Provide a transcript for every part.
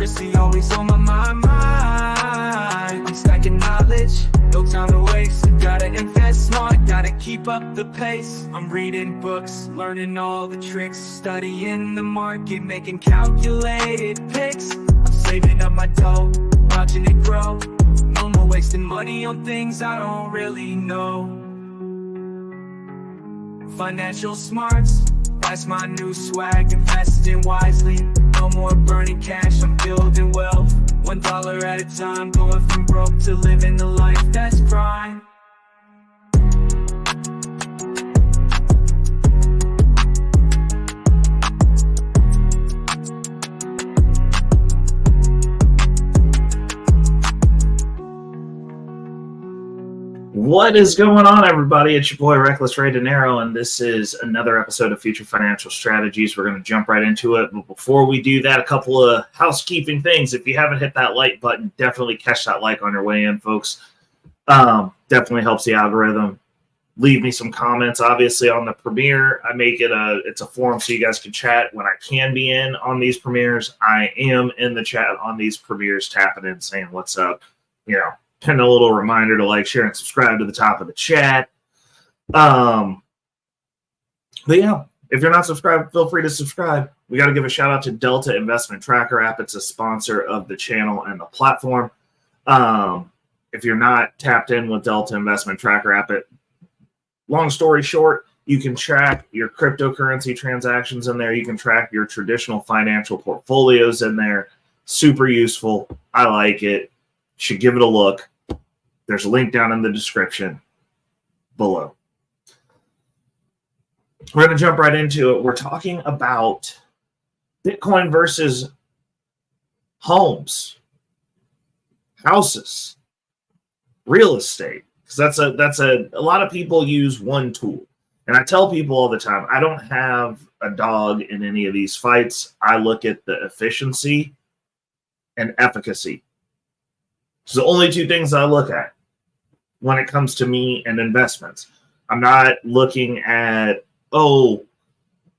Literacy always on my mind. I'm stacking knowledge, no time to waste. Gotta invest smart, gotta keep up the pace. I'm reading books, learning all the tricks, studying the market, making calculated picks. I'm saving up my dough, watching it grow. No more wasting money on things I don't really know. Financial smarts, that's my new swag. Investing wisely, no more burning cash, I'm building wealth. $1 at a time, going from broke to living the life that's prime. What is going on, everybody? It's your boy Reckless Ray Dinero, and this is another episode of Future Financial Strategies. We're going to jump right into it, but before we do that, a couple of housekeeping things. If you haven't hit that like button, definitely catch that like on your way in, folks. Definitely helps the algorithm. Leave me some comments, obviously, on the premiere. I make it it's a forum so you guys can chat when I can be in on these premieres. I am in the chat on these premieres, tapping in, saying what's up, and a little reminder to like, share, and subscribe to the top of the chat. But yeah, if you're not subscribed, feel free to subscribe. We got to give a shout out to Delta Investment Tracker app. It's a sponsor of the channel and the platform. If you're not tapped in with Delta Investment Tracker app, long story short, you can track your cryptocurrency transactions in there. You can track your traditional financial portfolios in there. Super useful. I like it. Should give it a look. There's a link down in the description below. We're going to jump right into it. We're talking about Bitcoin versus homes, houses, real estate. Because that's a lot of people use one tool. And I tell people all the time, I don't have a dog in any of these fights. I look at the efficiency and efficacy. So the only two things I look at when it comes to me and investments. I'm not looking at,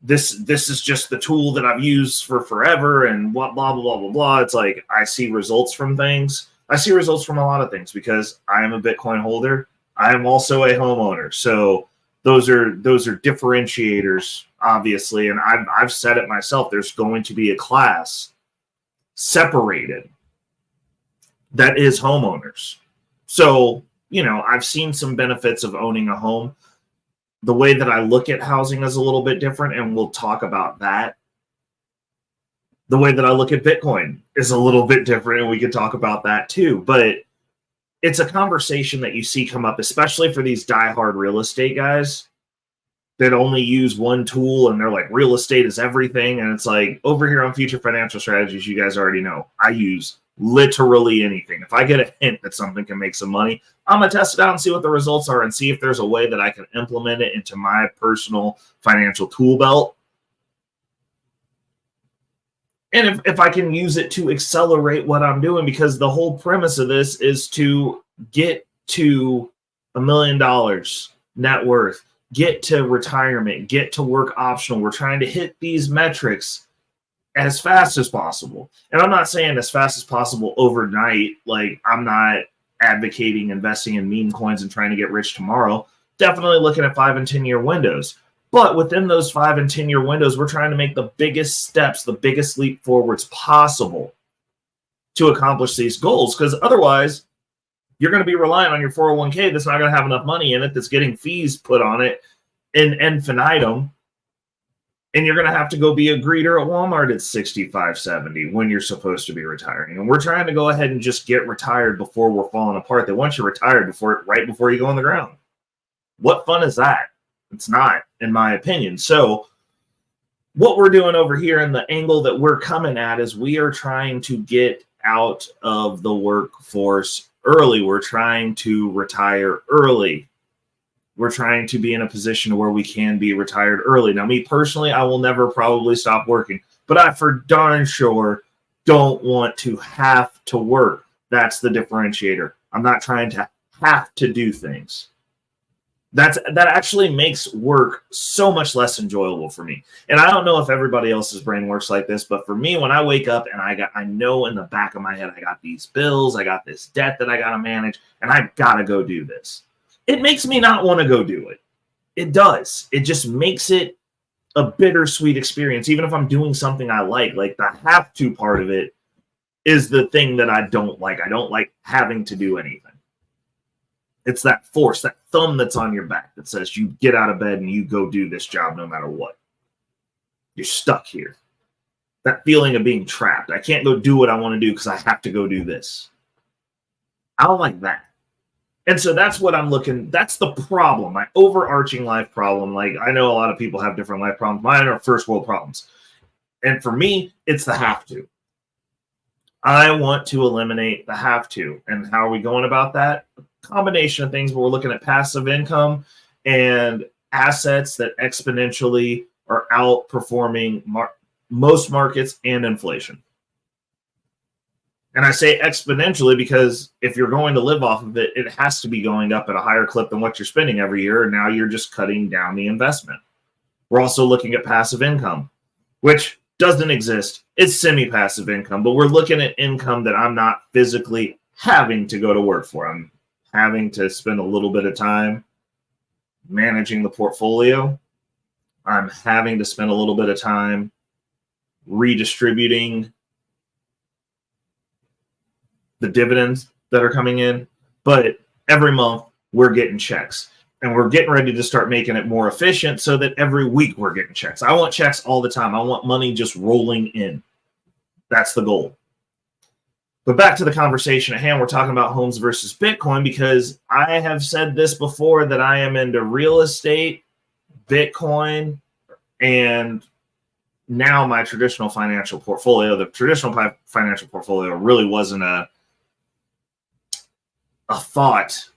this is just the tool that I've used for forever and what blah, blah, blah, blah, blah. It's like I see results from things. I see results from a lot of things because I am a Bitcoin holder. I am also a homeowner. So those are differentiators, obviously. And I've said it myself. There's going to be a class separated that is homeowners. So, I've seen some benefits of owning a home. The way that I look at housing is a little bit different, and we'll talk about that. The way that I look at Bitcoin is a little bit different, and we can talk about that too. But it's a conversation that you see come up, especially for these diehard real estate guys that only use one tool, and they're like, real estate is everything. And it's like, over here on Future Financial Strategies, you guys already know, I use literally anything. If I get a hint that something can make some money, I'm going to test it out and see what the results are and see if there's a way that I can implement it into my personal financial tool belt. And if I can use it to accelerate what I'm doing, because the whole premise of this is to get to $1 million net worth, get to retirement, get to work optional. We're trying to hit these metrics as fast as possible. And I'm not saying as fast as possible overnight. Like, I'm not advocating investing in meme coins and trying to get rich tomorrow. Definitely looking at 5 and 10-year windows. But within those 5 and 10-year windows, we're trying to make the biggest steps, the biggest leap forwards possible to accomplish these goals. Because otherwise, you're going to be relying on your 401k that's not going to have enough money in it, that's getting fees put on it in infinitum. And you're going to have to go be a greeter at Walmart at 65, 70 when you're supposed to be retiring. And we're trying to go ahead and just get retired before we're falling apart. They want you retired right before you go on the ground. What fun is that? It's not, in my opinion. So what we're doing over here and the angle that we're coming at is we are trying to get out of the workforce early. We're trying to retire early. We're trying to be in a position where we can be retired early. Now, me personally, I will never probably stop working, but I for darn sure don't want to have to work. That's the differentiator. I'm not trying to have to do things. That actually makes work so much less enjoyable for me. And I don't know if everybody else's brain works like this, but for me, when I wake up and I know in the back of my head, I got these bills, I got this debt that I got to manage, and I've got to go do this. It makes me not want to go do it. It does. It just makes it a bittersweet experience. Even if I'm doing something I like the have to part of it is the thing that I don't like. I don't like having to do anything. It's that force, that thumb that's on your back that says you get out of bed and you go do this job no matter what. You're stuck here. That feeling of being trapped. I can't go do what I want to do because I have to go do this. I don't like that. And so that's what I'm looking, that's the problem, my overarching life problem. Like, I know a lot of people have different life problems. Mine are first world problems. And for me, it's the have to. I want to eliminate the have to. And how are we going about that? Combination of things, but we're looking at passive income and assets that exponentially are outperforming most markets and inflation. And I say exponentially because if you're going to live off of it, it has to be going up at a higher clip than what you're spending every year. And now you're just cutting down the investment. We're also looking at passive income, which doesn't exist. It's semi-passive income, but we're looking at income that I'm not physically having to go to work for. I'm having to spend a little bit of time managing the portfolio. I'm having to spend a little bit of time redistributing the dividends that are coming in. But every month we're getting checks, and we're getting ready to start making it more efficient so that every week we're getting checks. I want checks all the time. I want money just rolling in. That's the goal. But back to the conversation at hand, we're talking about homes versus Bitcoin, because I have said this before that I am into real estate, Bitcoin, and now my traditional financial portfolio. The traditional financial portfolio really wasn't a thought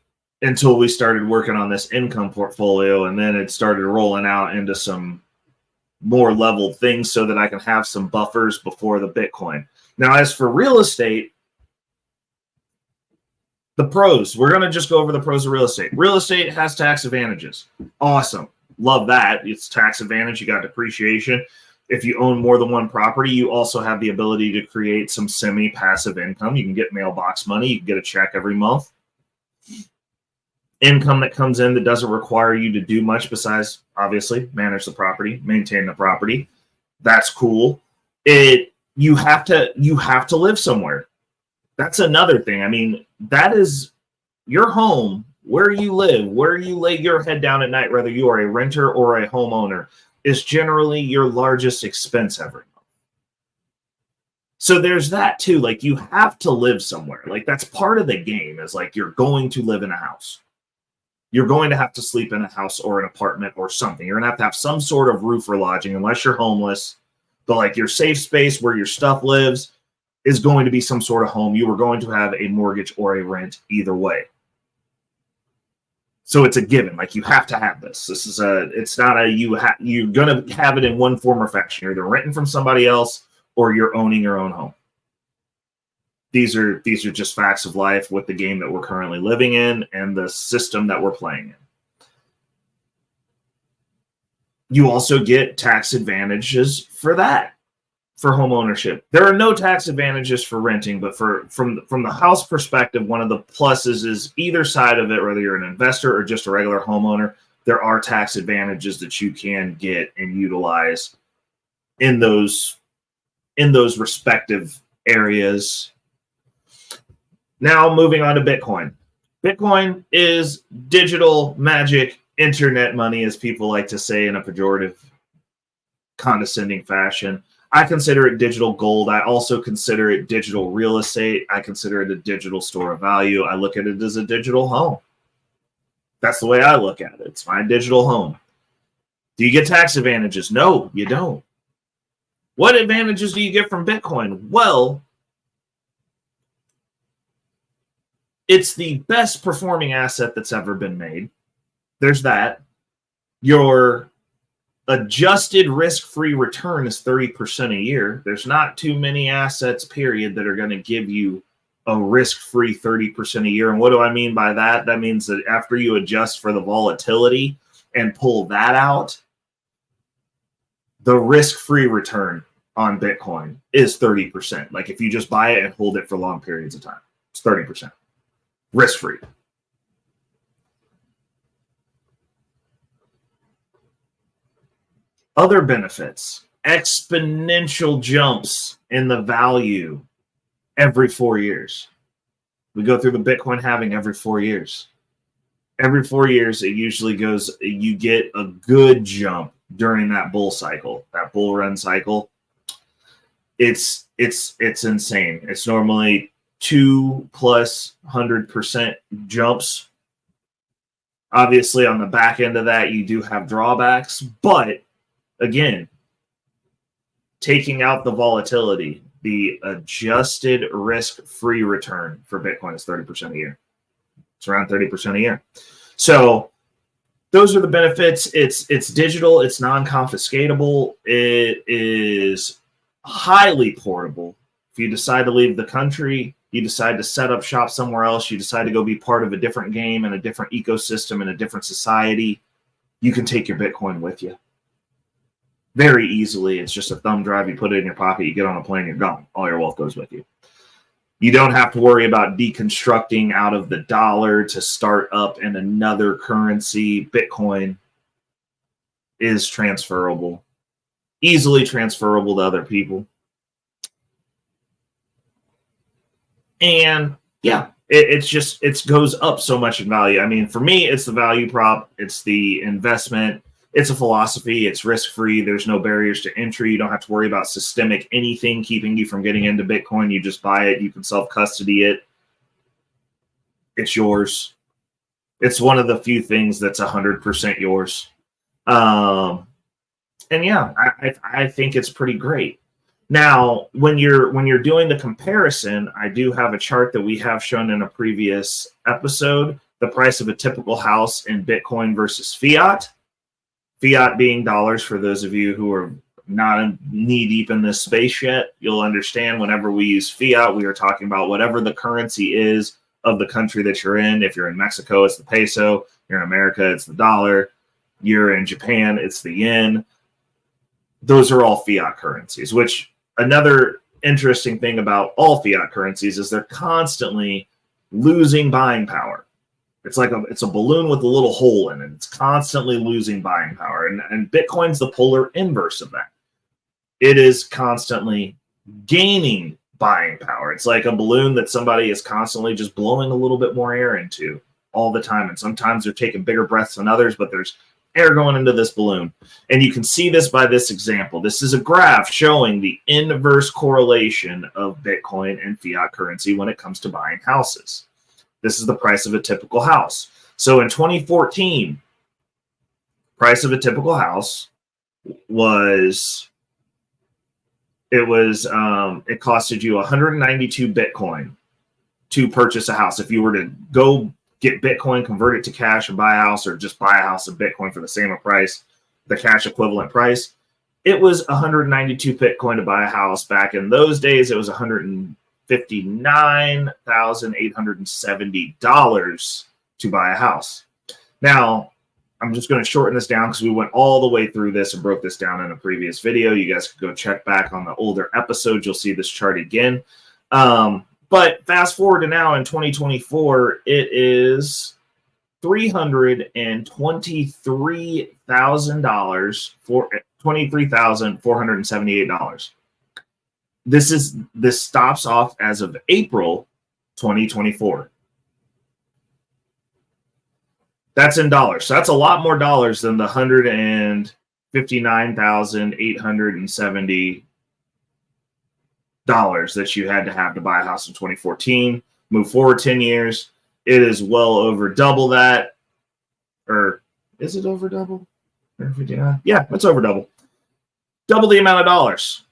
until we started working on this income portfolio, and then it started rolling out into some more leveled things so that I can have some buffers before the Bitcoin. Now, as for real estate, the pros, we're going to just go over the pros of real estate. Real estate has tax advantages. Awesome. Love that. It's tax advantage. You got depreciation. If you own more than one property, you also have the ability to create some semi-passive income. You can get mailbox money. You can get a check every month. Income that comes in that doesn't require you to do much besides, obviously, manage the property, maintain the property. That's cool. You have to live somewhere. That's another thing. I mean, that is your home, where you live, where you lay your head down at night, whether you are a renter or a homeowner, is generally your largest expense every month. So there's that too. Like, you have to live somewhere. Like, that's part of the game, is like, you're going to live in a house. You're going to have to sleep in a house or an apartment or something. You're going to have some sort of roof or lodging, unless you're homeless. But like, your safe space where your stuff lives is going to be some sort of home. You are going to have a mortgage or a rent either way. So it's a given. Like, you have to have this. It's not you're going to have it in one form or fashion. You're either renting from somebody else or you're owning your own home. These are just facts of life with the game that we're currently living in and the system that we're playing in. You also get tax advantages for that, for home ownership. There are no tax advantages for renting, but from the house perspective, one of the pluses is either side of it, whether you're an investor or just a regular homeowner, there are tax advantages that you can get and utilize in those respective areas. Now, moving on to Bitcoin. Bitcoin is digital magic internet money, as people like to say in a pejorative, condescending fashion. I consider it digital gold. I also consider it digital real estate. I consider it a digital store of value. I look at it as a digital home. That's the way I look at it. It's my digital home. Do you get tax advantages? No, you don't. What advantages do you get from Bitcoin? Well, it's the best performing asset that's ever been made. There's that. Your adjusted risk-free return is 30% a year. There's not too many assets, period, that are going to give you a risk-free 30% a year. And what do I mean by that? That means that after you adjust for the volatility and pull that out, the risk-free return on Bitcoin is 30%. Like if you just buy it and hold it for long periods of time, it's 30%. Risk-free. Other benefits, exponential jumps in the value every 4 years. We go through the Bitcoin halving every 4 years. Every 4 years, it usually goes, you get a good jump during that bull cycle, that bull run cycle. It's insane. It's normally 200% jumps. Obviously, on the back end of that, you do have drawbacks, but again, taking out the volatility, the adjusted risk-free return for Bitcoin is 30% a year. It's around 30% a year. So those are the benefits. It's digital. It's non-confiscatable. It is highly portable. If you decide to leave the country, you decide to set up shop somewhere else, you decide to go be part of a different game and a different ecosystem and a different society, you can take your Bitcoin with you very easily. It's just a thumb drive. You put it in your pocket, you get on a plane, you're gone. All your wealth goes with you. You don't have to worry about deconstructing out of the dollar to start up in another currency. Bitcoin is transferable, easily transferable to other people. And yeah, it goes up so much in value. I mean, for me, it's the value prop. It's the investment. It's a philosophy. It's risk-free. There's no barriers to entry. You don't have to worry about systemic anything keeping you from getting into Bitcoin. You just buy it. You can self-custody it. It's yours. It's one of the few things that's 100% yours. And yeah, I think it's pretty great. Now, when you're doing the comparison, I do have a chart that we have shown in a previous episode, the price of a typical house in Bitcoin versus fiat. Fiat being dollars, for those of you who are not knee-deep in this space yet, you'll understand whenever we use fiat, we are talking about whatever the currency is of the country that you're in. If you're in Mexico, it's the peso. You're in America, it's the dollar. You're in Japan, it's the yen. Those are all fiat currencies, which another interesting thing about all fiat currencies is they're constantly losing buying power. It's like it's a balloon with a little hole in it. It's constantly losing buying power. And Bitcoin's the polar inverse of that. It is constantly gaining buying power. It's like a balloon that somebody is constantly just blowing a little bit more air into all the time. And sometimes they're taking bigger breaths than others, but there's air going into this balloon. And you can see this by this example. This is a graph showing the inverse correlation of Bitcoin and fiat currency when it comes to buying houses. This is the price of a typical house. So in 2014, price of a typical house was, it costed you 192 Bitcoin to purchase a house. If you were to go get Bitcoin, convert it to cash and buy a house, or just buy a house of Bitcoin for the same price, the cash equivalent price, it was 192 Bitcoin to buy a house. Back in those days, it was $159,870 to buy a house. Now, I'm just going to shorten this down because we went all the way through this and broke this down in a previous video. You guys can go check back on the older episodes. You'll see this chart again. But fast forward to now in 2024, it is $323,000 for $23,478. This stops off as of April 2024. That's in dollars. So that's a lot more dollars than the $159,870 that you had to have to buy a house in 2014. Move forward 10 years, it is well over double that. Or is it over double? Yeah, it's over double. Double the amount of dollars.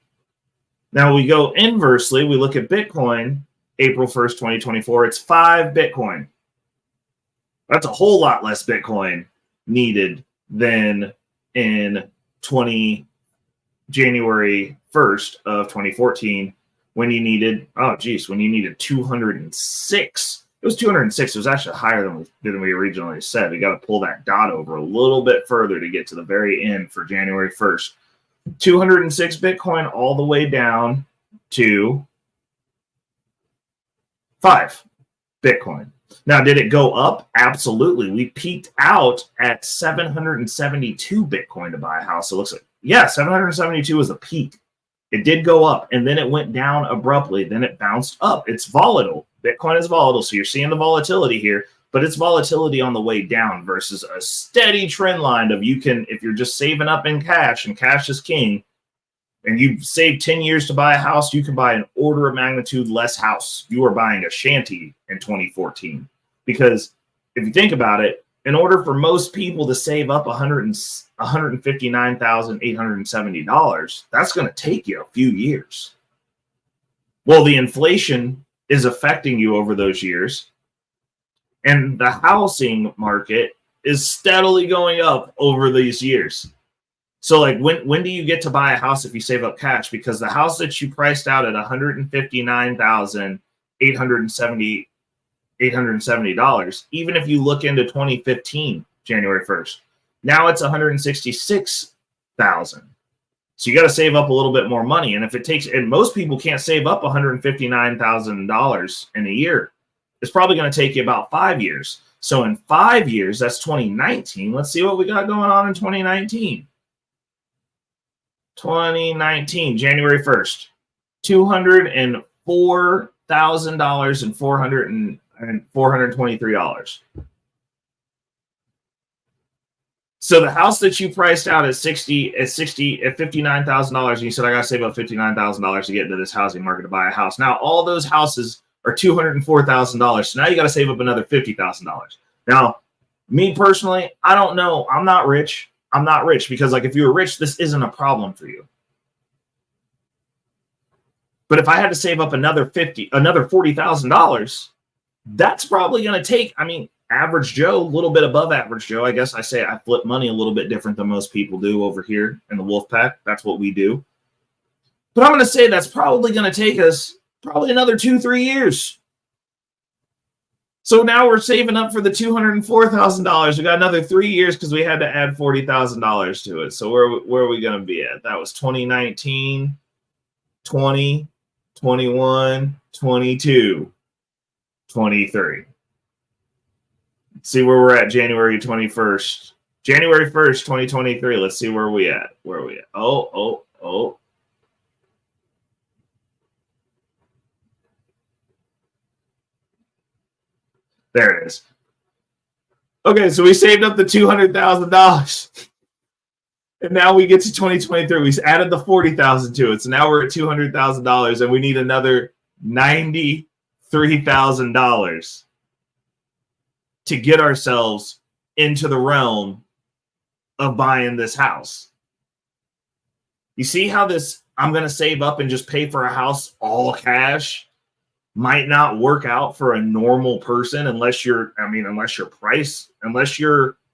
Now we go inversely. We look at Bitcoin, April 1st, 2024. It's 5 Bitcoin. That's a whole lot less Bitcoin needed than in January 1st of 2014, when you needed, when you needed 206. It was 206. It was actually higher than we originally said. We got to pull that dot over a little bit further to get to the very end for January 1st. 206 Bitcoin all the way down to 5 Bitcoin. Now, did it go up? Absolutely. We peaked out at 772 Bitcoin to buy a house. It looks like, 772 was the peak. It did go up, and then it went down abruptly. Then it bounced up. It's volatile. Bitcoin is volatile, so you're seeing the volatility here, but it's volatility on the way down versus a steady trend line of if you're just saving up in cash, and cash is king, and you save 10 years to buy a house, you can buy an order of magnitude less house. You are buying a shanty in 2014. Because if you think about it, in order for most people to save up $159,870, that's going to take you a few years. Well, the inflation is affecting you over those years, and the housing market is steadily going up over these years. So, like, when do you get to buy a house if you save up cash? Because the house that you priced out at $159,870, even if you look into 2015, January 1st, now it's $166,000. So you got to save up a little bit more money. And most people can't save up $159,000 in a year. It's probably going to take you about 5 years. So in 5 years, that's 2019. Let's see what we got going on in 2019. 2019, January 1st, $204,000 and $423. So the house that you priced out at $59,000, and you said I got to save up $59,000 to get into this housing market to buy a house. Now all those houses are $204,000. So now you got to save up another $50,000. Now, me personally, I don't know. I'm not rich. Because, like, if you were rich, this isn't a problem for you. But if I had to save up another $40,000, that's probably going to take, average Joe, a little bit above average Joe. I guess I flip money a little bit different than most people do over here in the Wolf Pack. That's what we do. But I'm going to say that's probably going to take us another 2-3 years. So now we're saving up for the $204,000. We got another 3 years because we had to add $40,000 to it. So where are we going to be at? That was 2019, 20, 21, 22, 23. Let's see where we're at January 21st. January 1st, 2023. Let's see where we at. Oh. There it is. Okay, so we saved up the $200,000. And now we get to 2023. We added the $40,000 to it. So now we're at $200,000, and we need another $93,000 to get ourselves into the realm of buying this house. You see how this I'm going to save up and just pay for a house all cash might not work out for a normal person unless your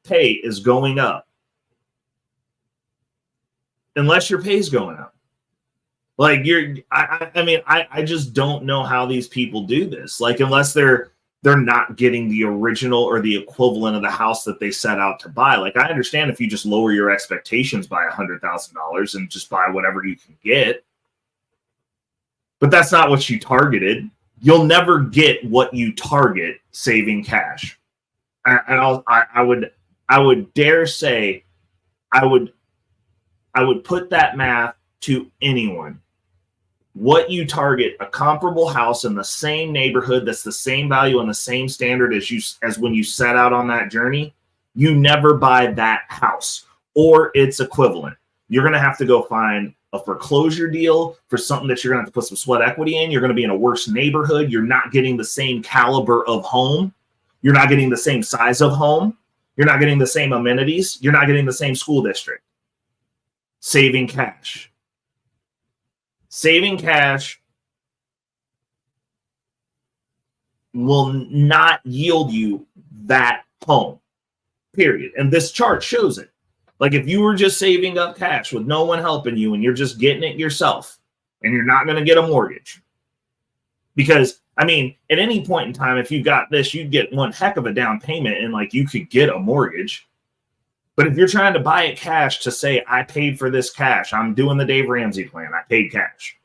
pay is going up. Unless your pay is going up. Like I just don't know how these people do this. Like, unless they're not getting the original or the equivalent of the house that they set out to buy. Like, I understand if you just lower your expectations by $100,000 and just buy whatever you can get. But that's not what you targeted. You'll never get what you target saving cash. And I would dare say, I would put that math to anyone. What you target a comparable house in the same neighborhood that's the same value and the same standard as when you set out on that journey, you never buy that house or its equivalent. You're going to have to go find a foreclosure deal for something that you're going to have to put some sweat equity in. You're going to be in a worse neighborhood. You're not getting the same caliber of home. You're not getting the same size of home. You're not getting the same amenities. You're not getting the same school district. Saving cash. Saving cash will not yield you that home, period. And this chart shows it. Like, if you were just saving up cash with no one helping you and you're just getting it yourself and you're not going to get a mortgage, Because, I mean, at any point in time, if you got this, you'd get one heck of a down payment and like you could get a mortgage. But if you're trying to buy it cash to say, I paid for this cash, I'm doing the Dave Ramsey plan, I paid cash.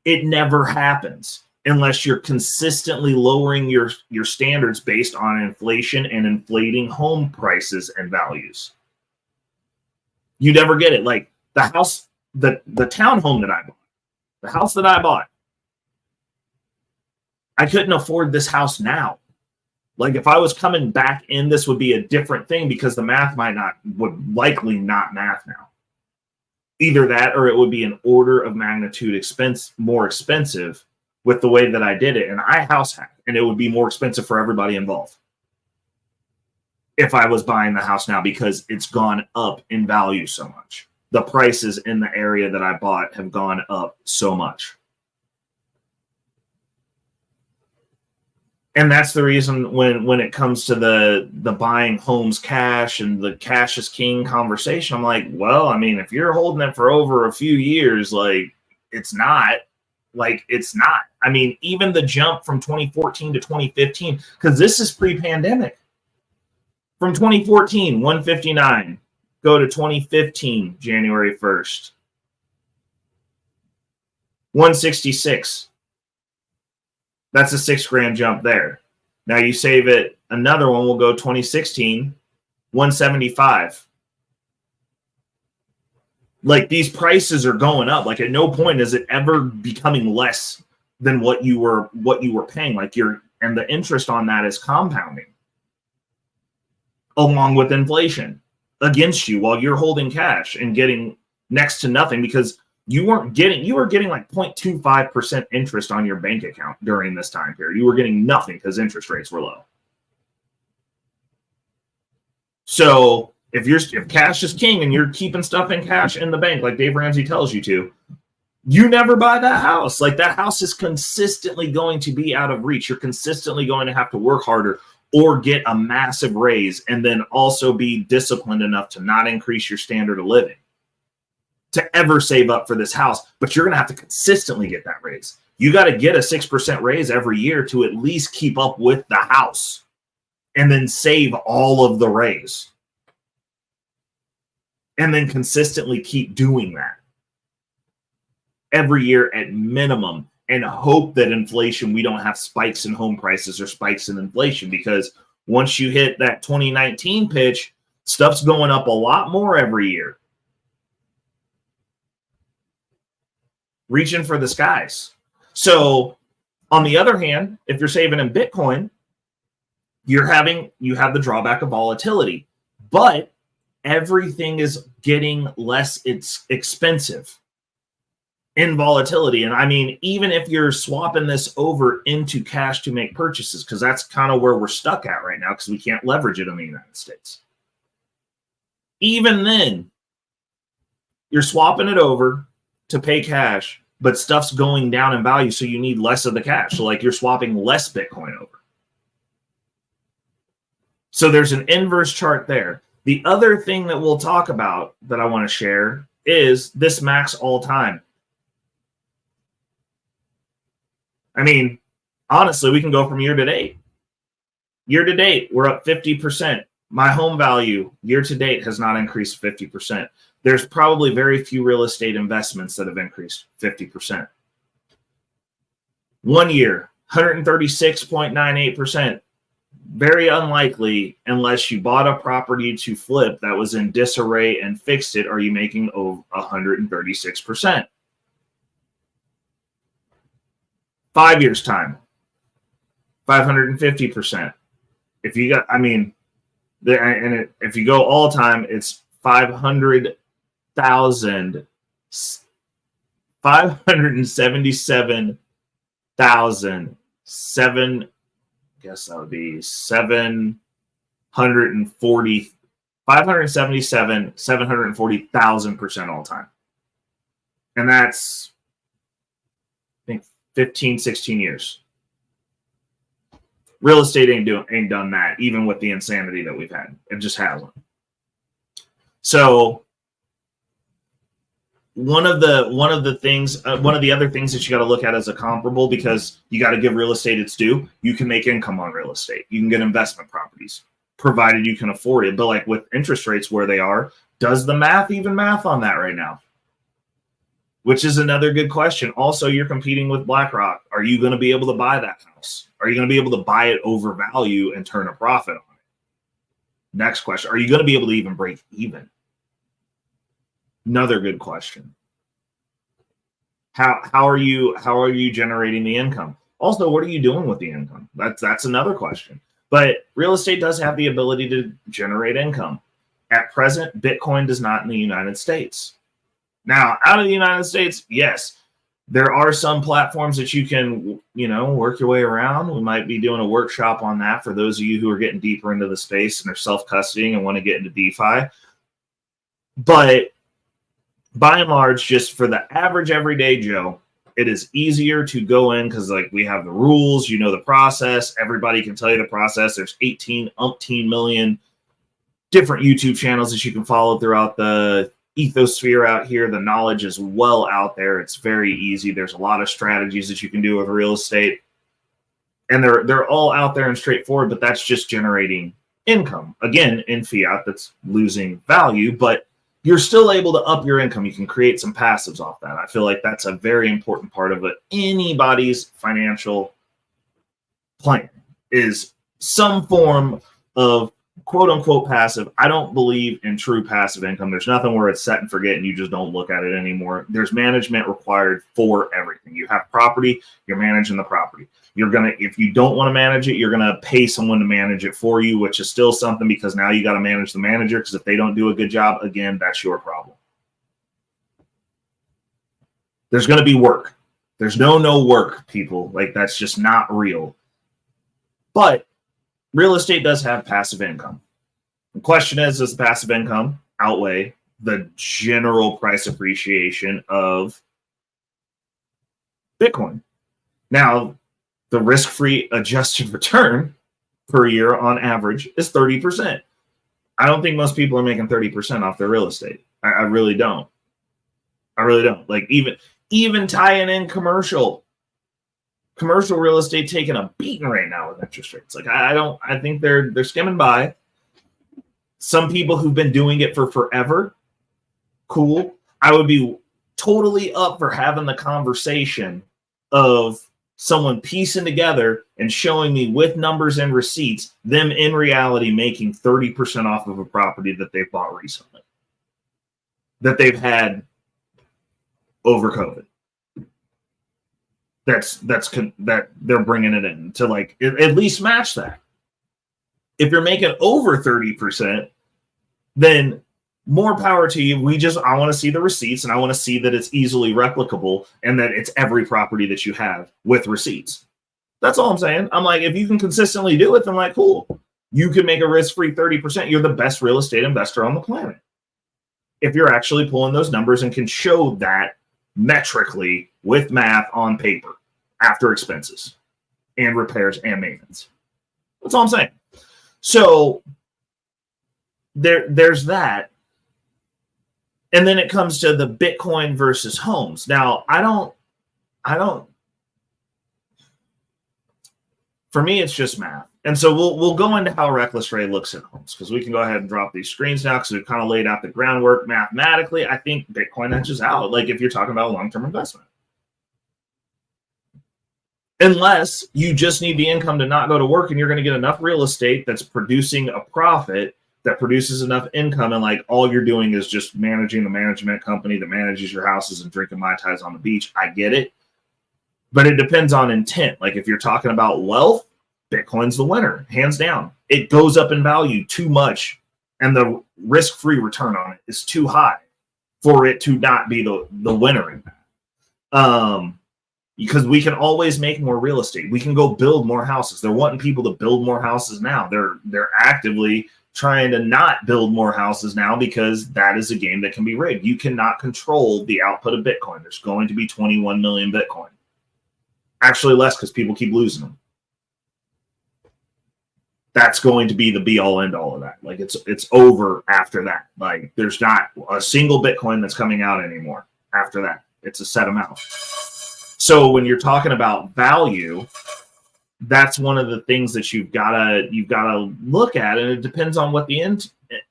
It never happens unless you're consistently lowering your standards based on inflation and inflating home prices and values. You never get it. Like the house, the townhome that I bought, the house that I bought, I couldn't afford this house now. Like if I was coming back in, this would be a different thing because the math would likely not math now. Either that or it would be an order of magnitude more expensive with the way that I did it. And I house hacked, and it would be more expensive for everybody involved if I was buying the house now because it's gone up in value so much. The prices in the area that I bought have gone up so much. And that's the reason when it comes to the buying homes cash and the cash is king conversation, I'm like, well, I mean, if you're holding it for over a few years, like it's not. I mean, even the jump from 2014 to 2015, because this is pre-pandemic. From 2014, 159, go to 2015, January 1st, 166. That's a $6,000 jump there. Now you save it, another one will go 2016, 175. Like these prices are going up. Like at no point is it ever becoming less than what you were paying. Like and the interest on that is compounding along with inflation against you while you're holding cash and getting next to nothing because you were getting like 0.25% interest on your bank account during this time period. You were getting nothing because interest rates were low. So if cash is king and you're keeping stuff in cash in the bank, like Dave Ramsey tells you to, you never buy that house. Like that house is consistently going to be out of reach. You're consistently going to have to work harder or get a massive raise and then also be disciplined enough to not increase your standard of living to ever save up for this house, but you're going to have to consistently get that raise. You got to get a 6% raise every year to at least keep up with the house and then save all of the raise. And then consistently keep doing that every year at minimum and hope that inflation, we don't have spikes in home prices or spikes in inflation because once you hit that 2019 pitch, stuff's going up a lot more every year. Reaching for the skies. So on the other hand, if you're saving in Bitcoin, you have the drawback of volatility, but everything is getting less expensive in volatility. And I mean, even if you're swapping this over into cash to make purchases, because that's kind of where we're stuck at right now, because we can't leverage it in the United States. Even then, you're swapping it over to pay cash, but stuff's going down in value, so you need less of the cash. So like you're swapping less Bitcoin over. So there's an inverse chart there. The other thing that we'll talk about that I want to share is this max all time. I mean, honestly, we can go from year to date. Year to date, we're up 50%. My home value year to date has not increased 50%. There's probably very few real estate investments that have increased 50%. 1 year, 136.98%. Very unlikely unless you bought a property to flip that was in disarray and fixed it, are you making over 136%. 5 years time, 550%. If you got, I mean, if you go all time, it's 577,007. Guess that would be 740,000% all time. And that's, I think, 15, 16 years. Real estate ain't done that, even with the insanity that we've had. It just hasn't. So one of the other things that you got to look at as a comparable, because you got to give real estate its due. You can make income on real estate. You can get investment properties, provided you can afford it. But like with interest rates where they are, does the math even math on that right now? Which is another good question. Also, you're competing with BlackRock. Are you going to be able to buy that house? Are you going to be able to buy it over value and turn a profit on it? Next question. Are you going to be able to even break even? Another good question. How are you generating the income? Also, what are you doing with the income? That's another question. But real estate does have the ability to generate income. At present, Bitcoin does not in the United States. Now, out of the United States, yes, there are some platforms that you can, work your way around. We might be doing a workshop on that for those of you who are getting deeper into the space and are self-custodying and want to get into DeFi. But by and large, just for the average everyday Joe, it is easier to go in because we have the rules, the process. Everybody can tell you the process. There's 18 million different YouTube channels that you can follow throughout the ethosphere out here. The knowledge is well out there. It's very easy. There's a lot of strategies that you can do with real estate, and they're all out there and straightforward, but that's just generating income. Again, in fiat, that's losing value, but you're still able to up your income. You can create some passives off that. I feel like that's a very important part of anybody's financial plan, is some form of quote unquote passive. I don't believe in true passive income. There's nothing where it's set and forget and you just don't look at it anymore. There's management required for everything. You have property, you're managing the property. If you don't want to manage it, you're gonna pay someone to manage it for you, which is still something, because now you got to manage the manager, because if they don't do a good job, again, that's your problem. There's gonna be work. There's no work, people. That's just not real. But real estate does have passive income. The question is, does the passive income outweigh the general price appreciation of Bitcoin? Now, the risk-free adjusted return per year on average is 30%. I don't think most people are making 30% off their real estate. I really don't. I really don't. Even tying in commercial real estate taking a beating right now with interest rates. I think they're skimming by. Some people who've been doing it for forever, cool. I would be totally up for having the conversation of someone piecing together and showing me with numbers and receipts, them in reality making 30% off of a property that they've bought recently, that they've had over COVID. That they're bringing it in to at least match that. If you're making over 30%, then more power to you. I want to see the receipts, and I want to see that it's easily replicable and that it's every property that you have with receipts. That's all I'm saying. I'm if you can consistently do it, then cool. You can make a risk-free 30%. You're the best real estate investor on the planet. If you're actually pulling those numbers and can show that metrically with math on paper after expenses and repairs and maintenance. That's all I'm saying. So there's that. And then it comes to the Bitcoin versus homes. Now, I don't, for me, it's just math. And so we'll go into how Reckless Ray looks at homes, because we can go ahead and drop these screens now, because we've kind of laid out the groundwork mathematically. I think Bitcoin edges out, if you're talking about long-term investment. Unless you just need the income to not go to work, and you're going to get enough real estate that's producing a profit that produces enough income, and all you're doing is just managing the management company that manages your houses and drinking Mai Tais on the beach. I get it. But it depends on intent. If you're talking about wealth, Bitcoin's the winner, hands down. It goes up in value too much, and the risk-free return on it is too high for it to not be the winner in that. Because we can always make more real estate. We can go build more houses. They're wanting people to build more houses now. They're actively trying to not build more houses now, because that is a game that can be rigged. You cannot control the output of Bitcoin. There's going to be 21 million Bitcoin. Actually less, because people keep losing them. That's going to be the be all end all of that. It's over after that. There's not a single Bitcoin that's coming out anymore. after that. It's a set amount. So when you're talking about value, that's one of the things that you've gotta look at, and it depends on what the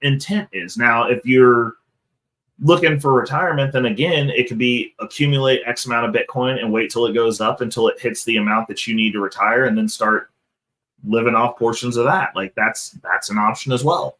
intent is. Now, if you're looking for retirement, then again, it could be accumulate X amount of Bitcoin and wait till it goes up until it hits the amount that you need to retire, and then start living off portions of that. Like that's an option as well.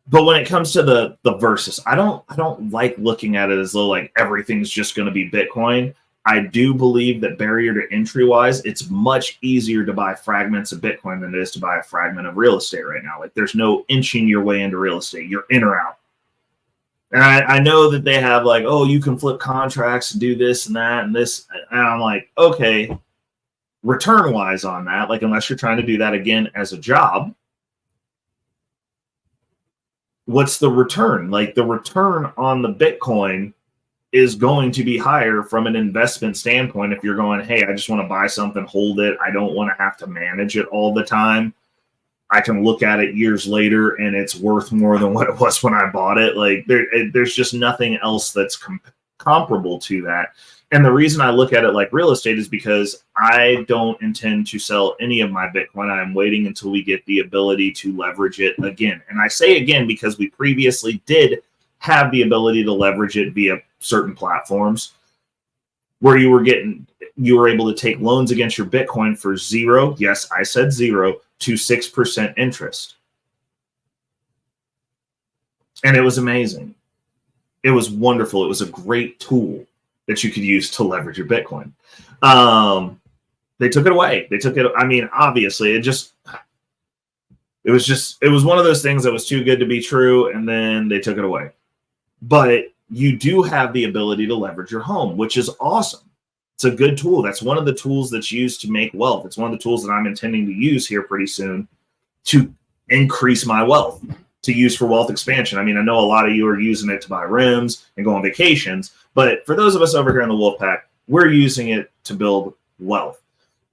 But when it comes to the versus, I don't like looking at it as though like everything's just going to be Bitcoin. I do believe that barrier to entry wise, it's much easier to buy fragments of Bitcoin than it is to buy a fragment of real estate right now. Like there's no inching your way into real estate. You're in or out. And I know that they have like, oh, you can flip contracts and do this and that and this. And I'm like, okay, return wise on that, like unless you're trying to do that again as a job, what's the return? Like the return on the Bitcoin is going to be higher from an investment standpoint if you're going, hey, I just want to buy something, hold it. I don't want to have to manage it all the time. I can look at it years later and it's worth more than what it was when I bought it. Like there's just nothing else that's comparable to that. And the reason I look at it like real estate is because I don't intend to sell any of my Bitcoin. I'm waiting until we get the ability to leverage it again. And I say again because we previously did have the ability to leverage it via certain platforms where you were able to take loans against your Bitcoin for zero. Yes, I said 0 to 6% interest. And it was amazing. It was wonderful. It was a great tool that you could use to leverage your Bitcoin. They took it away. They took it. I mean, obviously, it was one of those things that was too good to be true, and then they took it away. But you do have the ability to leverage your home, which is awesome. It's a good tool. That's one of the tools that's used to make wealth. It's one of the tools that I'm intending to use here pretty soon to increase my wealth, to use for wealth expansion. I mean, I know a lot of you are using it to buy rims and go on vacations, but for those of us over here in the Wolfpack, we're using it to build wealth.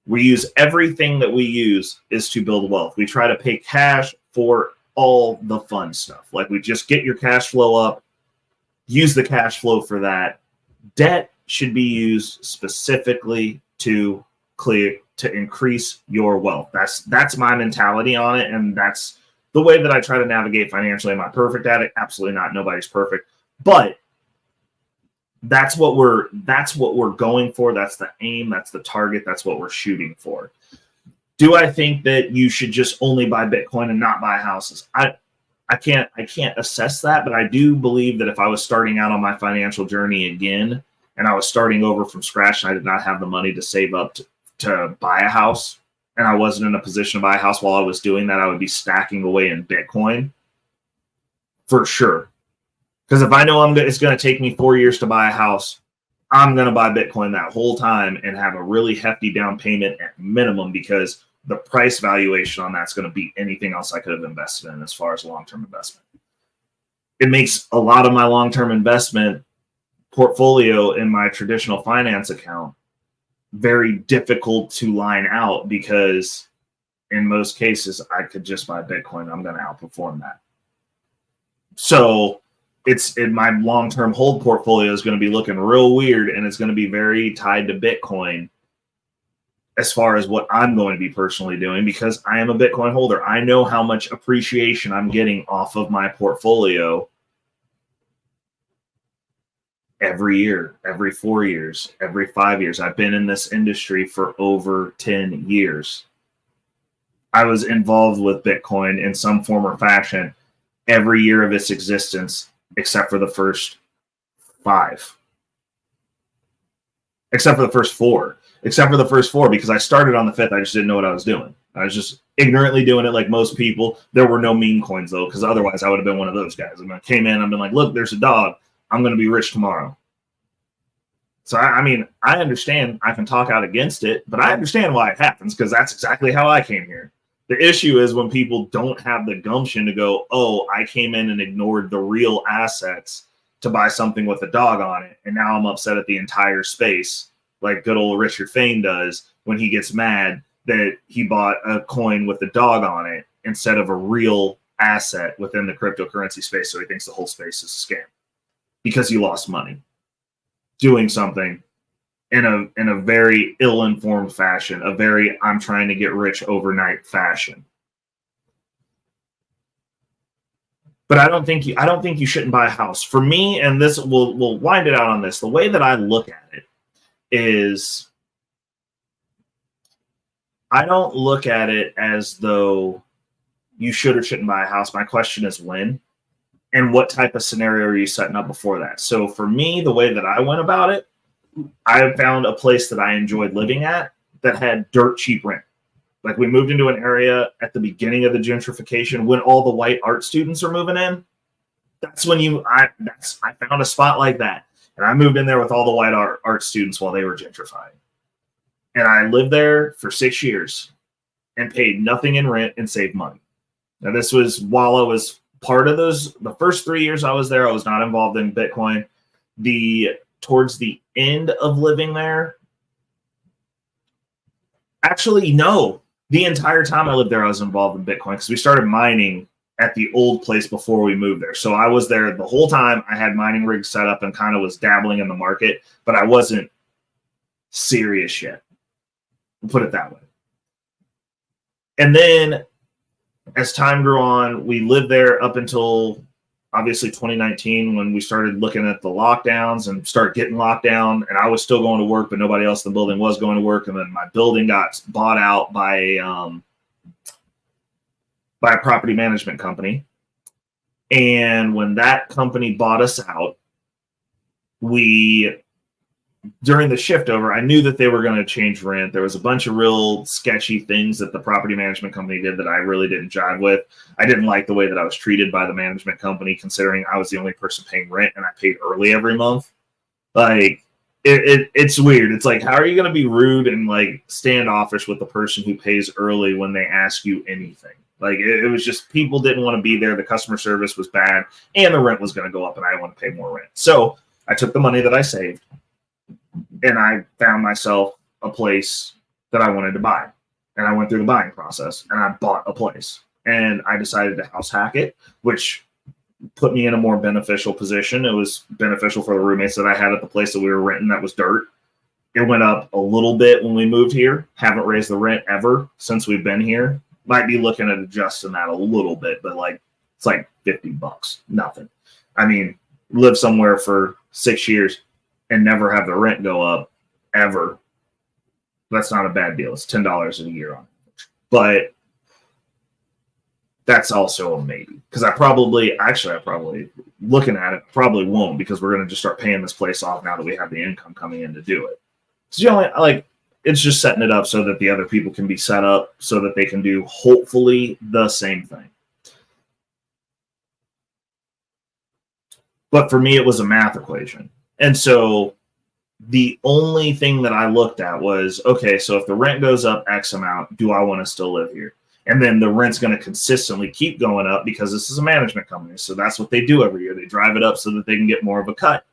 We use everything that we use is to build wealth. We try to pay cash for all the fun stuff. Like we just get your cash flow up, use the cash flow for that. Debt should be used specifically to increase your wealth. That's my mentality on it, and that's the way that I try to navigate financially. Am I perfect at it? Absolutely not. Nobody's perfect. But that's what we're going for. That's the aim. That's the target. That's what we're shooting for. Do I think that you should just only buy Bitcoin and not buy houses? I can't assess that, but I do believe that if I was starting out on my financial journey again and I was starting over from scratch and I did not have the money to save up to buy a house, and I wasn't in a position to buy a house while I was doing that, I would be stacking away in Bitcoin for sure. Because if I know it's going to take me 4 years to buy a house, I'm going to buy Bitcoin that whole time and have a really hefty down payment at minimum, because the price valuation on that's going to beat anything else I could have invested in as far as long-term investment. It makes a lot of my long-term investment portfolio in my traditional finance account very difficult to line out, because in most cases I could just buy Bitcoin. I'm going to outperform that. So it's in my long-term hold portfolio is going to be looking real weird, and it's going to be very tied to Bitcoin as far as what I'm going to be personally doing, because I am a Bitcoin holder. I know how much appreciation I'm getting off of my portfolio every year, every 4 years, every 5 years. I've been in this industry for over 10 years. I was involved with Bitcoin in some form or fashion every year of its existence, except for the first 5. Except for the first 4. Except for the first 4, because I started on the 5th. I just didn't know what I was doing. I was just ignorantly doing it like most people. There were no meme coins, though, because otherwise I would have been one of those guys. I came in, I've been like, look, there's a dog. I'm going to be rich tomorrow. So, I mean, I understand I can talk out against it, but I understand why it happens, because that's exactly how I came here. The issue is when people don't have the gumption to go, oh, I came in and ignored the real assets to buy something with a dog on it, and now I'm upset at the entire space, like good old Richard Fain does when he gets mad that he bought a coin with a dog on it instead of a real asset within the cryptocurrency space, so he thinks the whole space is a scam because he lost money doing something in a very ill-informed fashion, a very I'm trying to get rich overnight fashion. But I don't think you shouldn't buy a house. For me, and this we'll wind it out on this. The way that I look at it is I don't look at it as though you should or shouldn't buy a house. My question is when and what type of scenario are you setting up before that? So for me, the way that I went about it, I found a place that I enjoyed living at that had dirt cheap rent. Like we moved into an area at the beginning of the gentrification when all the white art students are moving in. That's when I found a spot like that. And I moved in there with all the white art students while they were gentrifying. And I lived there for 6 years and paid nothing in rent and saved money. Now this was while I was part of the first 3 years I was there, I was not involved in Bitcoin. Towards the end of living there, actually, no. The entire time I lived there, I was involved in Bitcoin because we started mining at the old place before we moved there. So I was there the whole time. I had mining rigs set up and kind of was dabbling in the market, but I wasn't serious yet. We'll put it that way. And then as time grew on, we lived there up until obviously 2019 when we started looking at the lockdowns and start getting locked down. And I was still going to work, but nobody else in the building was going to work. And then my building got bought out by a property management company. And when that company bought us out, during the shift over, I knew that they were going to change rent. There was a bunch of real sketchy things that the property management company did that I really didn't jive with. I didn't like the way that I was treated by the management company, considering I was the only person paying rent and I paid early every month. Like, it's weird. It's like, how are you going to be rude and like standoffish with the person who pays early when they ask you anything? Like, it was just people didn't want to be there. The customer service was bad and the rent was going to go up and I didn't want to pay more rent. So I took the money that I saved and I found myself a place that I wanted to buy. And I went through the buying process and I bought a place. And I decided to house hack it, which put me in a more beneficial position. It was beneficial for the roommates that I had at the place that we were renting that was dirt. It went up a little bit when we moved here. Haven't raised the rent ever since we've been here. Might be looking at adjusting that a little bit, but like it's like $50. Nothing. I mean, live somewhere for 6 years and never have the rent go up ever. That's not a bad deal. It's $10 a year on it. But that's also a maybe. Because I probably looking at it, probably won't, because we're going to just start paying this place off now that we have the income coming in to do it. So it's just setting it up so that the other people can be set up so that they can do hopefully the same thing. But for me, it was a math equation. And so the only thing that I looked at was, okay, so if the rent goes up X amount, do I want to still live here? And then the rent's going to consistently keep going up because this is a management company. So that's what they do every year. They drive it up so that they can get more of a cut,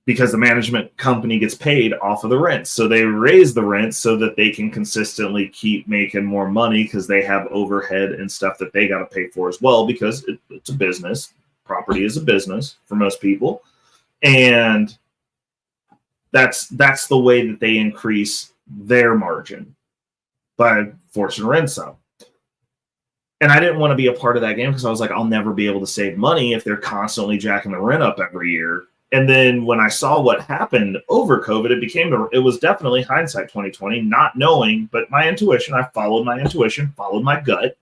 because the management company gets paid off of the rent. So they raise the rent so that they can consistently keep making more money because they have overhead and stuff that they got to pay for as well, because it's a business. Property is a business for most people. And that's the way that they increase their margin, by forcing rents up. And I didn't want to be a part of that game because I was like, I'll never be able to save money if they're constantly jacking the rent up every year. And then when I saw what happened over COVID, it was definitely hindsight 2020, not knowing, but my intuition, I followed my intuition, followed my gut.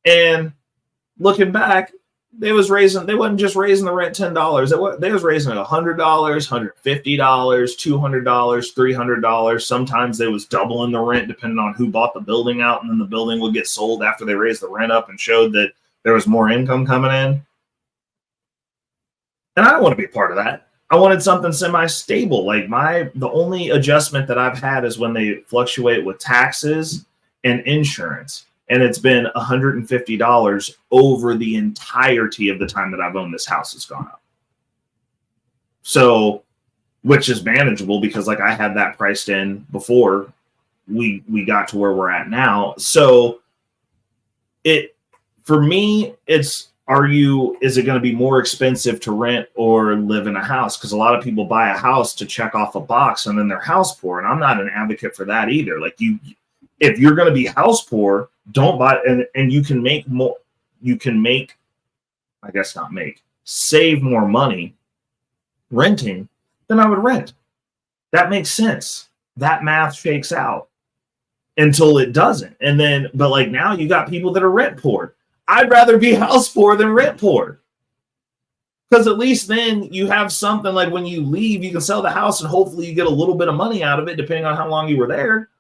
And looking back, they wasn't just raising the rent $10. They was raising it $100, $150, $200, $300. Sometimes they was doubling the rent depending on who bought the building out, and then the building would get sold after they raised the rent up and showed that there was more income coming in. And I don't want to be a part of that. I wanted something semi-stable. Like the only adjustment that I've had is when they fluctuate with taxes and insurance. And it's been $150 over the entirety of the time that I've owned this house has gone up. So, which is manageable because like I had that priced in before we got to where we're at now. So For me, is it going to be more expensive to rent or live in a house? Because a lot of people buy a house to check off a box and then they're house poor. And I'm not an advocate for that either. Like if you're going to be house poor, don't buy, and you can make more, save more money renting, then I would rent. That makes sense. That math shakes out until it doesn't. And then, but like now you got people that are rent poor. I'd rather be house poor than rent poor. Because at least then you have something like when you leave, you can sell the house and hopefully you get a little bit of money out of it, depending on how long you were there.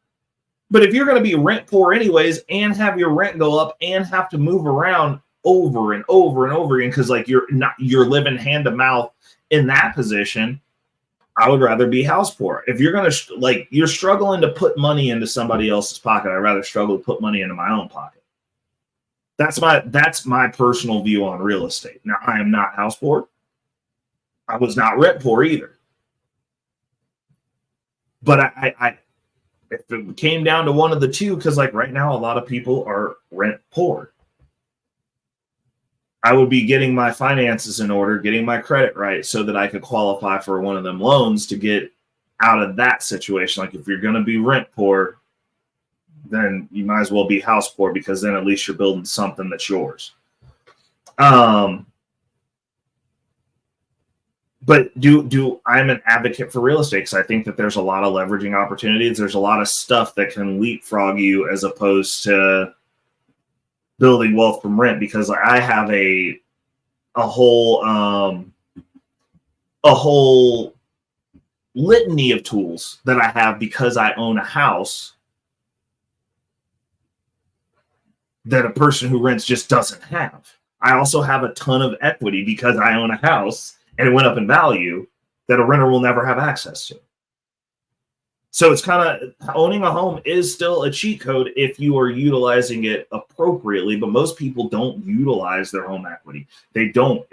But if you're going to be rent poor anyways and have your rent go up and have to move around over and over and over again, because like you're living hand to mouth in that position, I would rather be house poor. If you're going to you're struggling to put money into somebody else's pocket, I'd rather struggle to put money into my own pocket. That's my personal view on real estate. Now, I am not house poor. I was not rent poor either. But I if it came down to one of the two, because like right now, a lot of people are rent poor. I would be getting my finances in order, getting my credit right so that I could qualify for one of them loans to get out of that situation. Like if you're going to be rent poor, then you might as well be house poor, because then at least you're building something that's yours. But I'm an advocate for real estate because I think that there's a lot of leveraging opportunities. There's a lot of stuff that can leapfrog you as opposed to building wealth from rent, because I have a whole litany of tools that I have because I own a house that a person who rents just doesn't have. I also have a ton of equity because I own a house and it went up in value that a renter will never have access to. So it's kind of, owning a home is still a cheat code if you are utilizing it appropriately, but most people don't utilize their home equity. They don't.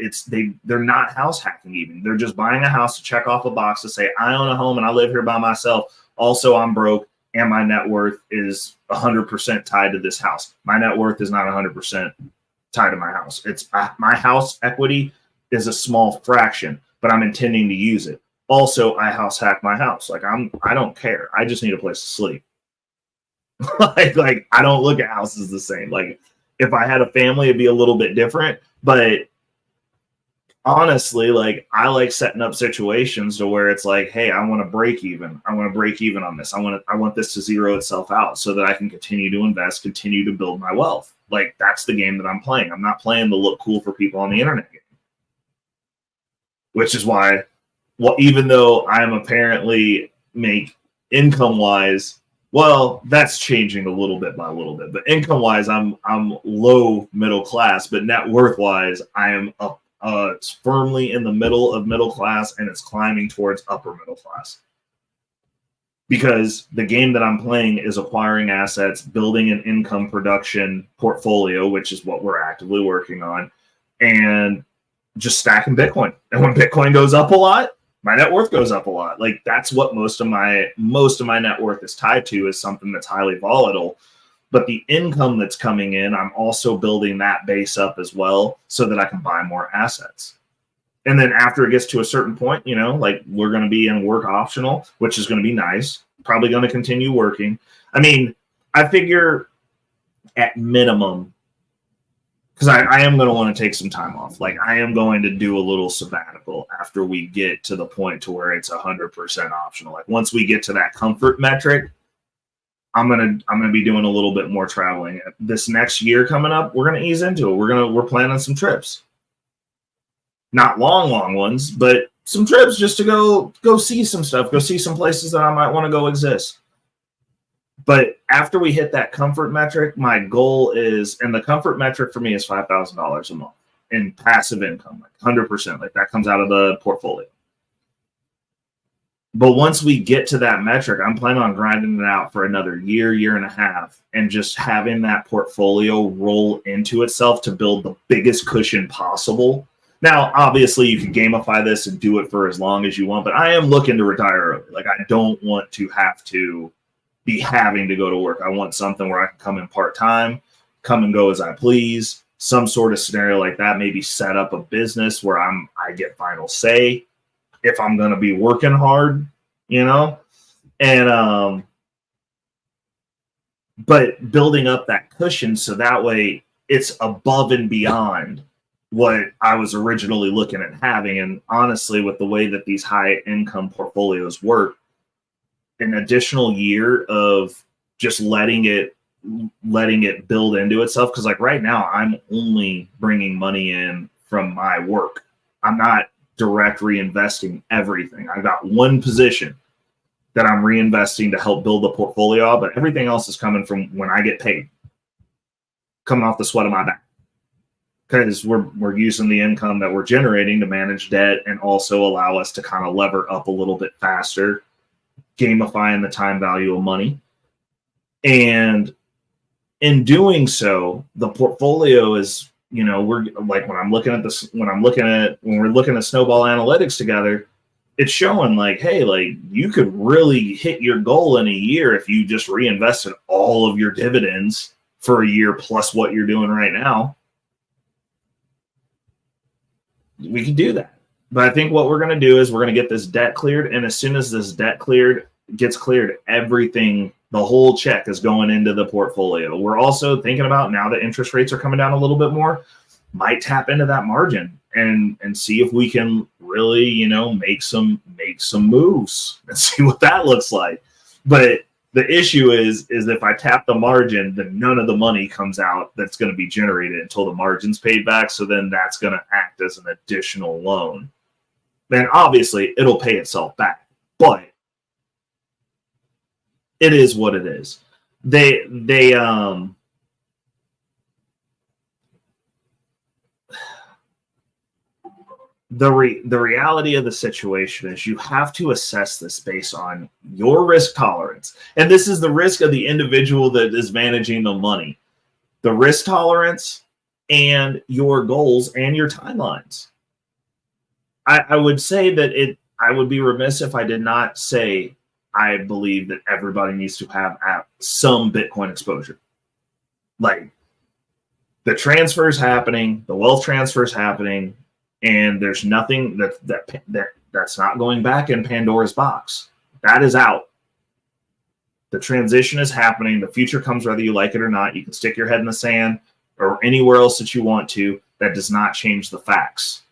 They're not house hacking even. They're just buying a house to check off a box to say, I own a home and I live here by myself. Also, I'm broke and my net worth is 100% tied to this house. My net worth is not 100% tied to my house. It's my house equity is a small fraction, but I'm intending to use it. Also, I house hack my house. Like I don't care. I just need a place to sleep. like I don't look at houses the same. Like if I had a family, it'd be a little bit different. But honestly, like I like setting up situations to where it's like, hey, I want to break even. I want to break even on this. I want this to zero itself out so that I can continue to invest, continue to build my wealth. Like that's the game that I'm playing. I'm not playing the look cool for people on the internet game. Which is why, well, even though I'm apparently make income-wise, well, that's changing a little bit by a little bit. But income-wise, I'm low middle class, but net worth-wise, I am up firmly in the middle of middle class, and it's climbing towards upper middle class. Because the game that I'm playing is acquiring assets, building an income production portfolio, which is what we're actively working on, and just stacking Bitcoin. And when Bitcoin goes up a lot, my net worth goes up a lot. Like that's what most of my net worth is tied to, is something that's highly volatile. But the income that's coming in, I'm also building that base up as well so that I can buy more assets. And then after it gets to a certain point, you know, like we're going to be in work optional, which is going to be nice. Probably going to continue working. I mean, I figure at minimum, because I am going to want to take some time off. Like I am going to do a little sabbatical after we get to the point to where it's 100% optional. Like once we get to that comfort metric, I'm gonna be doing a little bit more traveling. This next year coming up, we're gonna ease into it. We're planning some trips, not long ones, but some trips just to go see some stuff, go see some places that I might want to go exist. But after we hit that comfort metric, my goal is, and the comfort metric for me is $5,000 a month in passive income, like 100%, like that comes out of the portfolio. But once we get to that metric, I'm planning on grinding it out for another year and a half, and just having that portfolio roll into itself to build the biggest cushion possible. Now, obviously, you can gamify this and do it for as long as you want, but I am looking to retire early. Like, I don't want to have to be having to go to work. I want something where I can come in part-time, come and go as I please. Some sort of scenario like that, maybe set up a business where I get final say if I'm going to be working hard, you know? And, but building up that cushion so that way it's above and beyond what I was originally looking at having. And honestly, with the way that these high income portfolios work, an additional year of just letting it build into itself. Because like right now, I'm only bringing money in from my work. I'm not direct reinvesting everything. I've got one position that I'm reinvesting to help build the portfolio, but everything else is coming from when I get paid, coming off the sweat of my back. Because we're using the income that we're generating to manage debt and also allow us to kind of lever up a little bit faster, gamifying the time value of money. And in doing so, the portfolio is, you know, we're like when we're looking at Snowball Analytics together, it's showing like, hey, like you could really hit your goal in a year if you just reinvested all of your dividends for a year plus what you're doing right now. We can do that. But I think what we're going to do is we're going to get this debt cleared. And as soon as this debt gets cleared, everything, the whole check is going into the portfolio. We're also thinking about, now that interest rates are coming down a little bit more, might tap into that margin and see if we can really, you know, make some moves and see what that looks like. But the issue is if I tap the margin, then none of the money comes out that's going to be generated until the margin's paid back. So then that's going to act as an additional loan. Then obviously it'll pay itself back, but it is what it is. The reality of the situation is you have to assess this based on your risk tolerance. And this is the risk of the individual that is managing the money, the risk tolerance and your goals and your timelines. I would say that I would be remiss if I did not say I believe that everybody needs to have some Bitcoin exposure. Like the transfer is happening, the wealth transfer is happening, and there's nothing that's not going back in Pandora's box. That is out. The transition is happening. The future comes whether you like it or not. You can stick your head in the sand or anywhere else that you want to. That does not change the facts.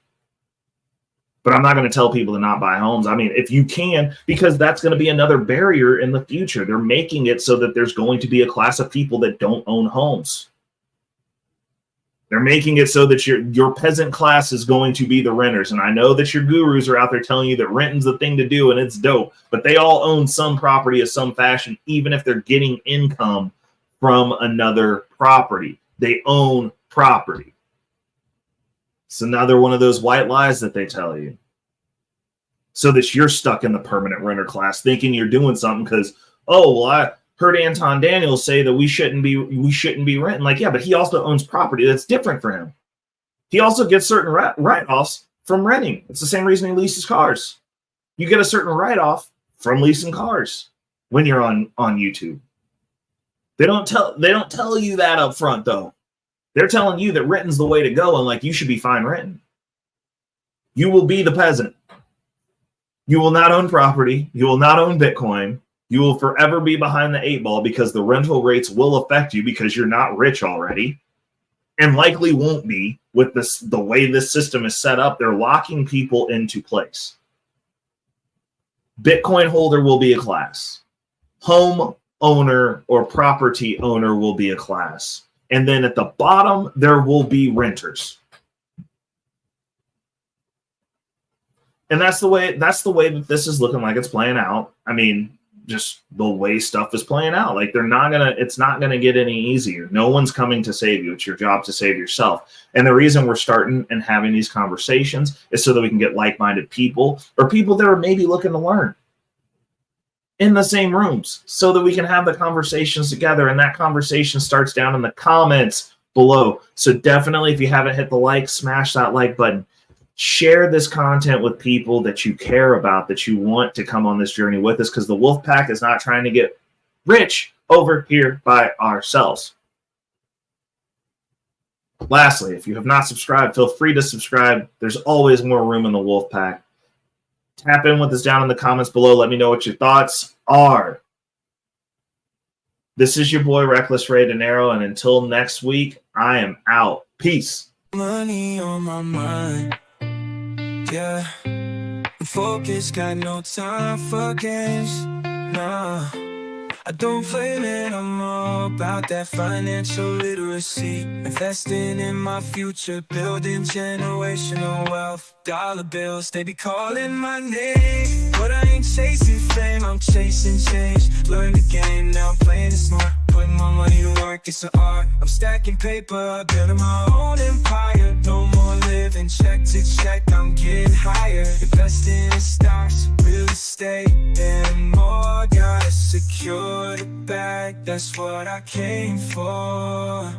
But I'm not going to tell people to not buy homes. I mean, if you can, because that's going to be another barrier in the future. They're making it so that there's going to be a class of people that don't own homes. They're making it so that your peasant class is going to be the renters. And I know that your gurus are out there telling you that renting's the thing to do and it's dope, but they all own some property of some fashion, even if they're getting income from another property. They own property. It's another one of those white lies that they tell you, so that you're stuck in the permanent renter class thinking you're doing something because, oh, well, I heard Anton Daniels say that we shouldn't be renting. Like, yeah, but he also owns property that's different for him. He also gets certain write-offs from renting. It's the same reason he leases cars. You get a certain write-off from leasing cars when you're on YouTube. They don't tell you that up front though. They're telling you that renting's the way to go and like you should be fine renting. You will be the peasant. You will not own property. You will not own Bitcoin. You will forever be behind the 8 ball because the rental rates will affect you because you're not rich already and likely won't be with the way this system is set up. They're locking people into place. Bitcoin holder will be a class. Home owner or property owner will be a class. And then at the bottom, there will be renters. And that's the way that this is looking like it's playing out. I mean, just the way stuff is playing out. Like it's not gonna get any easier. No one's coming to save you. It's your job to save yourself. And the reason we're starting and having these conversations is so that we can get like-minded people or people that are maybe looking to learn in the same rooms so that we can have the conversations together. And that conversation starts down in the comments below. So definitely, if you haven't hit the like, smash that like button. Share this content with people that you care about, that you want to come on this journey with us, because the Wolf Pack is not trying to get rich over here by ourselves. Lastly, if you have not subscribed, feel free to subscribe. There's always more room in the wolf pack. Tap in with us down in the comments below. Let me know what your thoughts are. This is your boy Reckless Ray Dinero, and until next week, I am out. Peace. Money on my mind, yeah. Focus, got no time for games, nah. I don't play, man, I'm all about that financial literacy. Investing in my future, building generational wealth. Dollar bills, they be calling my name, but I ain't chasing fame, I'm chasing change. Learn the game, now I'm playing it smart. Putting my money to work, it's an art. I'm stacking paper, building my own empire. No more living check to check, I'm getting higher. Investing in stocks, real estate, and more. Gotta secure the bag, that's what I came for.